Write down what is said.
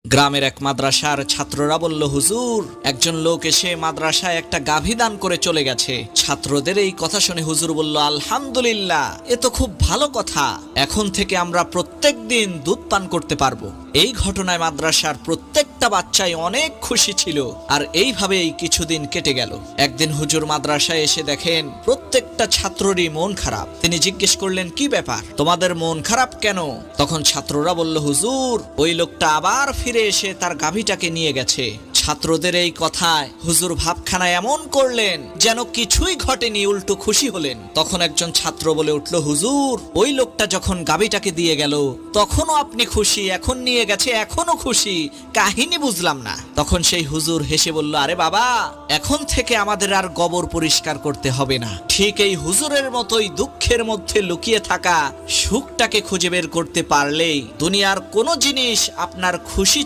গ্রামের এক মাদ্রাসার ছাত্ররা বলল, হুজুর, একজন লোক এসে মাদ্রাসায় একটা গাভী দান করে চলে গেছে। ছাত্রদের এই কথা শুনে হুজুর বলল, আলহামদুলিল্লাহ, এ তো খুব ভালো কথা। এখন থেকে আমরা প্রত্যেক দিন দুধ পান করতে পারবো। এই ঘটনায় মাদ্রাসার প্রত্যেকটা বাচ্চাই অনেক খুশি ছিল। আর এইভাবেই কিছুদিন কেটে গেল। একদিন হুজুর মাদ্রাসায় এসে দেখেন প্রত্যেকটা ছাত্ররই মন খারাপ। তিনি জিজ্ঞেস করলেন, কি ব্যাপার, তোমাদের মন খারাপ কেন? তখন ছাত্ররা বলল, হুজুর, ওই লোকটা আবার ফিরে এসে তার গাভীটাকে নিয়ে গেছে। ছাত্রদের এই কথায় হুজুর ভাবখানা এমন করলেন যেন কিছুই ঘটেনি, উল্টো খুশি হলেন। তখন একজন ছাত্র বলে উঠল, হুজুর, ওই লোকটা যখন গাভীটাকে দিয়ে গেল তখনও আপনি খুশি, এখন নিয়ে গেছে এখনো খুশি, কাহিনী বুঝলাম না। তখন সেই হুজুর হেসে বলল, আরে বাবা, এখন থেকে আমাদের আর গোবর পরিষ্কার করতে হবে না। ঠিক এই হুজুরের মতোই দুঃখের মধ্যে লুকিয়ে থাকা সুখটাকে খুঁজে বের করতে পারলেই দুনিয়ার কোনো জিনিস আপনার খুশি